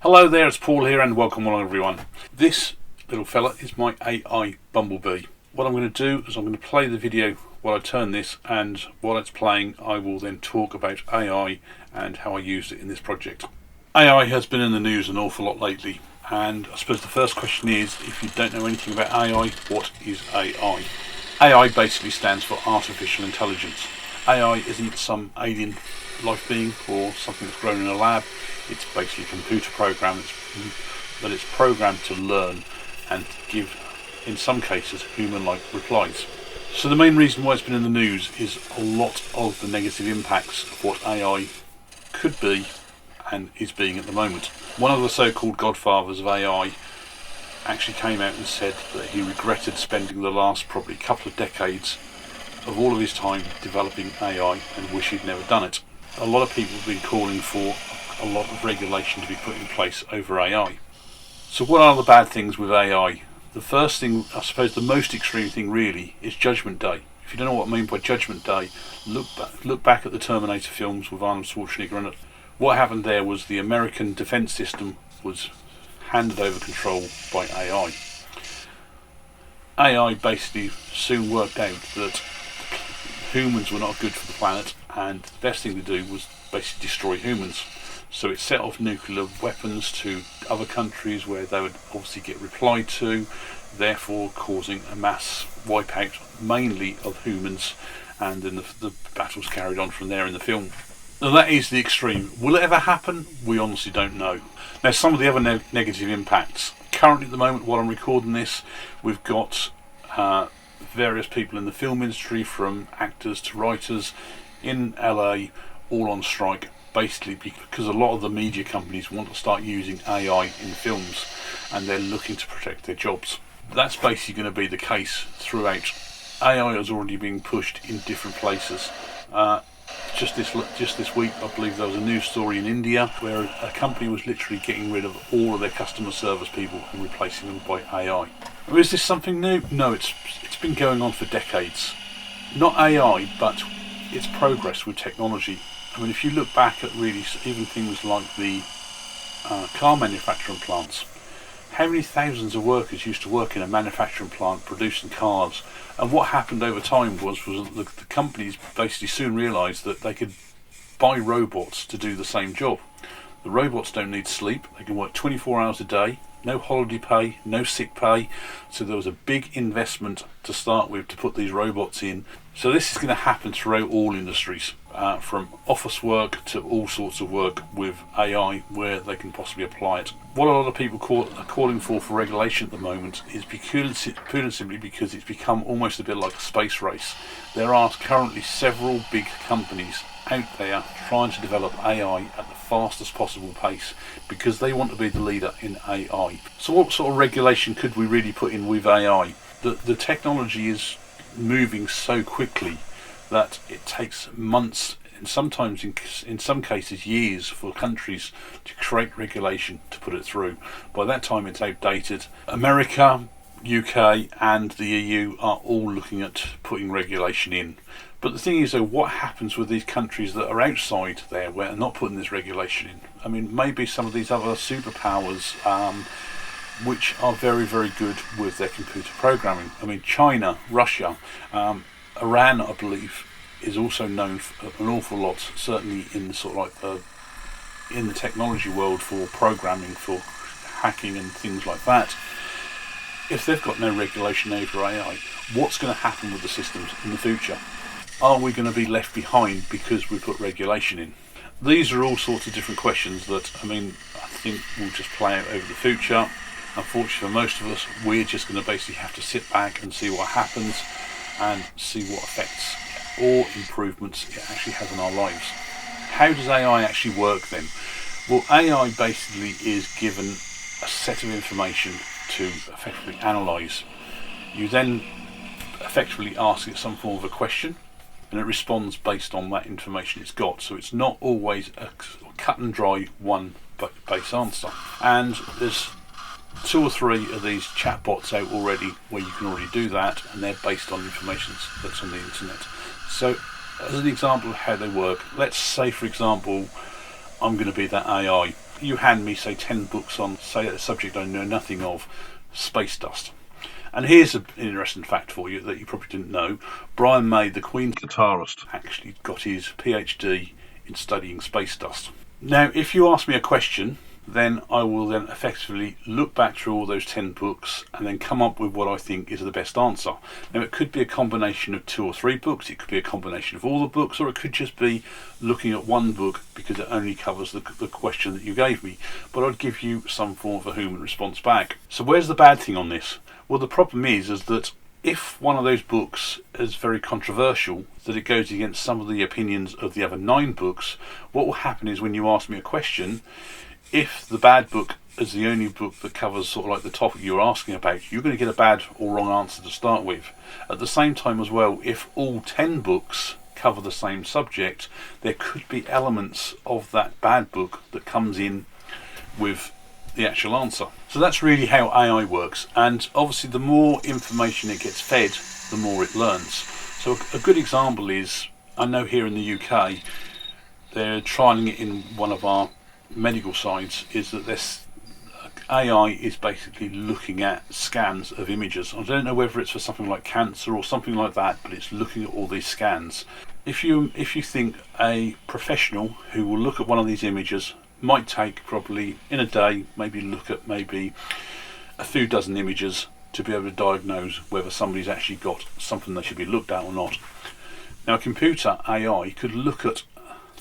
Hello there, it's Paul here and welcome along everyone. This little fella is my AI Bumble Bee. What I'm going to do is I'm going to play the video while I turn this, and while it's playing I will then talk about AI and how I used it in this project. AI has been in the news an awful lot lately, and I suppose the first question is, if you don't know anything about AI, what is AI? AI basically stands for artificial intelligence. AI isn't some alien life being or something that's grown in a lab. It's basically a computer program that it's programmed to learn and give, in some cases, human-like replies. So the main reason why it's been in the news is a lot of the negative impacts of what AI could be and is being at the moment. One of the so-called godfathers of AI actually came out and said that he regretted spending the last probably couple of decades of all of his time developing AI and wish he'd never done it. A lot of people have been calling for a lot of regulation to be put in place over AI. So what are the bad things with AI? The first thing, I suppose the most extreme thing really, is Judgment Day. If you don't know what I mean by Judgment Day, look back at the Terminator films with Arnold Schwarzenegger in it. What happened there was the American defence system was handed over control by AI. AI basically soon worked out that humans were not good for the planet, and the best thing to do was basically destroy humans. So it set off nuclear weapons to other countries where they would obviously get replied to, therefore causing a mass wipeout mainly of humans, and then the battles carried on from there in the film. Now that is the extreme. Will it ever happen? We honestly don't know. Now some of the other negative impacts. Currently at the moment while I'm recording this, we've got various people in the film industry, from actors to writers in LA, all on strike, basically because a lot of the media companies want to start using AI in films and they're looking to protect their jobs. That's basically going to be the case throughout. AI is already being pushed in different places. Just this week, I believe there was a news story in India where a company was literally getting rid of all of their customer service people and replacing them by AI. Now, is this something new? No, it's been going on for decades. Not AI, but its progress with technology. I mean, if you look back at really even things like the car manufacturing plants, how many thousands of workers used to work in a manufacturing plant producing cars? And what happened over time was the companies basically soon realised that they could buy robots to do the same job. The robots don't need sleep, they can work 24 hours a day, no holiday pay, no sick pay, so there was a big investment to start with to put these robots in. So this is going to happen throughout all industries, from office work to all sorts of work with AI where they can possibly apply it. What a lot of people are calling for regulation at the moment is purely and simply because it's become almost a bit like a space race. There are currently several big companies out there trying to develop AI at the fastest possible pace because they want to be the leader in AI. So what sort of regulation could we really put in with AI? The technology is moving so quickly that it takes months and sometimes in some cases years for countries to create regulation to put it through. By that time it's outdated. America, UK and the EU are all looking at putting regulation in. But the thing is though, what happens with these countries that are outside there where they're not putting this regulation in? I mean, maybe some of these other superpowers which are very, very good with their computer programming. I mean, China, Russia, Iran, I believe, is also known for an awful lot, certainly in sort of like in the technology world, for programming, for hacking and things like that. If they've got no regulation over AI, what's going to happen with the systems in the future? Are we going to be left behind because we put regulation in? These are all sorts of different questions that, I mean, I think will just play out over the future. Unfortunately for most of us, we're just going to basically have to sit back and see what happens and see what effects or improvements it actually has on our lives. How does AI actually work then? Well, AI basically is given a set of information to effectively analyse. You then effectively ask it some form of a question and it responds based on that information it's got. So it's not always a cut and dry one base answer. And there's 2 or 3 of these chatbots out already where you can already do that, and they're based on information that's on the internet. So as an example of how they work, let's say for example I'm going to be that AI you hand me, say, 10 books on, say, a subject I know nothing of, space dust. And here's an interesting fact for you that you probably didn't know. Brian May, the Queen's guitarist, actually got his PhD in studying space dust. Now, if you ask me a question, then I will then effectively look back through all those 10 books and then come up with what I think is the best answer. Now, it could be a combination of 2 or 3 books, it could be a combination of all the books, or it could just be looking at one book because it only covers the question that you gave me. But I'd give you some form of a human response back. So where's the bad thing on this? Well, the problem is that if one of those books is very controversial, that it goes against some of the opinions of the other 9 books, what will happen is when you ask me a question, if the bad book is the only book that covers sort of like the topic you're asking about, you're going to get a bad or wrong answer to start with. At the same time as well, if all 10 books cover the same subject, there could be elements of that bad book that comes in with the actual answer. So that's really how AI works, and obviously the more information it gets fed, the more it learns. So a good example is, I know here in the UK, they're trialling it in one of our medical sites, is that this AI is basically looking at scans of images. I don't know whether it's for something like cancer or something like that, but it's looking at all these scans. If you think a professional who will look at one of these images might take probably in a day, maybe look at maybe a few dozen images to be able to diagnose whether somebody's actually got something that should be looked at or not. Now, a computer AI could look at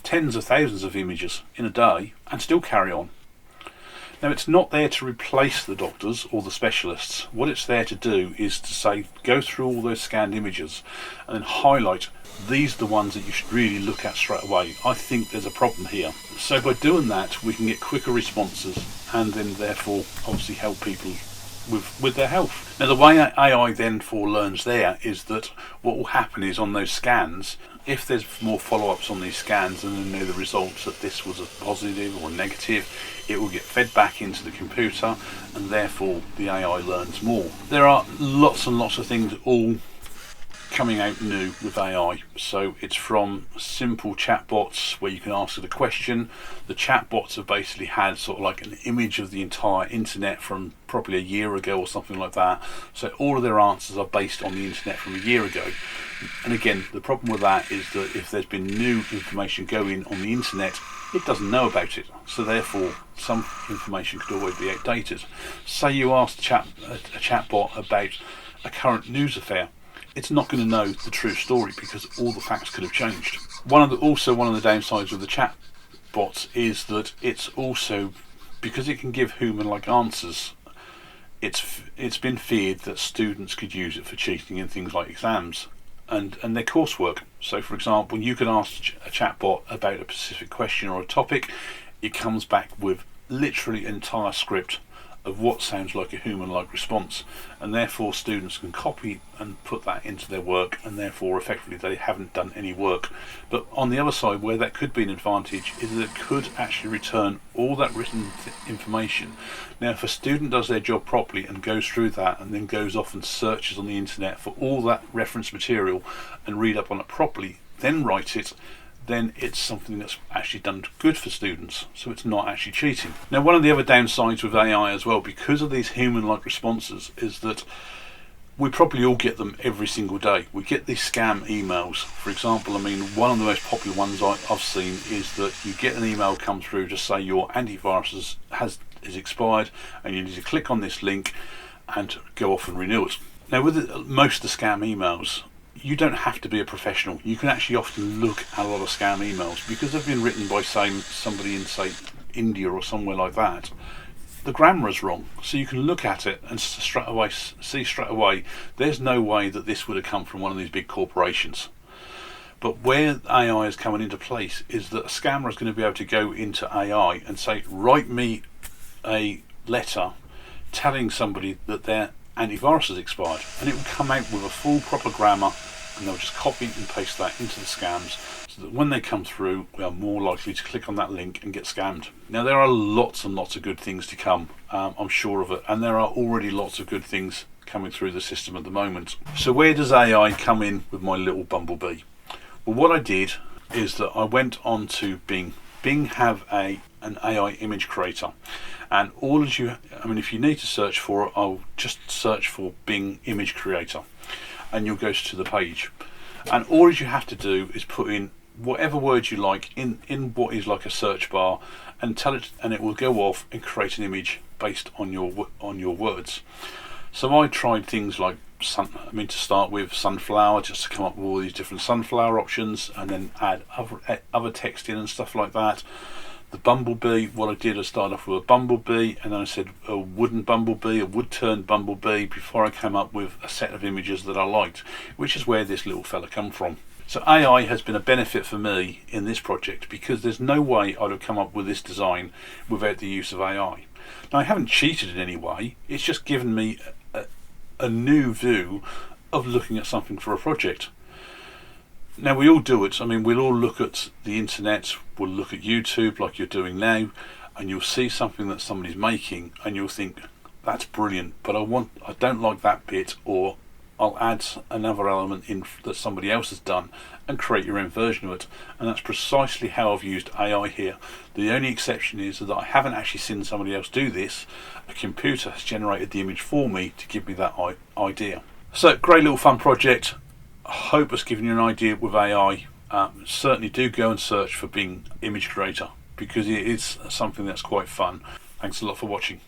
tens of thousands of images in a day and still carry on. Now, it's not there to replace the doctors or the specialists. What it's there to do is to say, go through all those scanned images and then highlight, these are the ones that you should really look at straight away. I think there's a problem here. So by doing that, we can get quicker responses and then therefore obviously help people with their health. Now, the way AI then learns there is that what will happen is on those scans, if there's more follow-ups on these scans and they know the results that this was a positive or a negative, it will get fed back into the computer and therefore the AI learns more. There are lots and lots of things all coming out new with AI. So it's from simple chatbots where you can ask it a question. The chatbots have basically had sort of like an image of the entire internet from probably a year ago or something like that. So all of their answers are based on the internet from a year ago. And again, the problem with that is that if there's been new information going on the internet, it doesn't know about it. So therefore, some information could always be outdated. Say you asked a chatbot about a current news affair, it's not going to know the true story because all the facts could have changed. One of the downsides of the chatbots is that it's also, because it can give human-like answers, it's been feared that students could use it for cheating in things like exams and their coursework. So, for example, you can ask a chatbot about a specific question or a topic, it comes back with literally an entire script of what sounds like a human-like response, and therefore students can copy and put that into their work, and therefore effectively they haven't done any work. But on the other side, where that could be an advantage is that it could actually return all that written information. Now, if a student does their job properly and goes through that and then goes off and searches on the internet for all that reference material and read up on it properly, then write it, then it's something that's actually done good for students, so it's not actually cheating. Now, one of the other downsides with AI as well, because of these human-like responses, is that we probably all get them every single day. We get these scam emails. For example, I mean, one of the most popular ones I've seen is that you get an email come through to say your antivirus is expired and you need to click on this link and go off and renew it. Now, with most of the scam emails, you don't have to be a professional. You can actually often look at a lot of scam emails because they've been written by, say, somebody in, say, India or somewhere like that. The grammar is wrong, so you can look at it and see straight away there's no way that this would have come from one of these big corporations. But where AI is coming into place is that a scammer is going to be able to go into AI and say, write me a letter telling somebody that their antivirus has expired, and it will come out with a full proper grammar, and they'll just copy and paste that into the scams so that when they come through, we are more likely to click on that link and get scammed. Now, there are lots and lots of good things to come, I'm sure of it, and there are already lots of good things coming through the system at the moment. So where does AI come in with my little Bumble Bee? Well, what I did is that I went on to Bing. Bing have a an AI image creator. And if you need to search for it, I'll just search for Bing image creator, and you'll go to the page. And all you have to do is put in whatever words you like in what is like a search bar, and tell it, and it will go off and create an image based on your words. So I tried things like to start with sunflower, just to come up with all these different sunflower options, and then add other text in and stuff like that. The bumblebee, what I did, I started off with a bumblebee, and then I said a wooden bumblebee, a wood-turned bumblebee, before I came up with a set of images that I liked, which is where this little fella come from. So AI has been a benefit for me in this project, because there's no way I'd have come up with this design without the use of AI. Now, I haven't cheated in any way, it's just given me a new view of looking at something for a project. Now, we all do it. We'll all look at the internet, we'll look at YouTube like you're doing now, and you'll see something that somebody's making and you'll think, that's brilliant, but I don't like that bit, or I'll add another element in that somebody else has done and create your own version of it. And that's precisely how I've used AI here. The only exception is that I haven't actually seen somebody else do this. A computer has generated the image for me to give me that idea. So, great little fun project. I hope it's given you an idea with AI. Certainly do go and search for Bing image creator, because it is something that's quite fun. Thanks a lot for watching.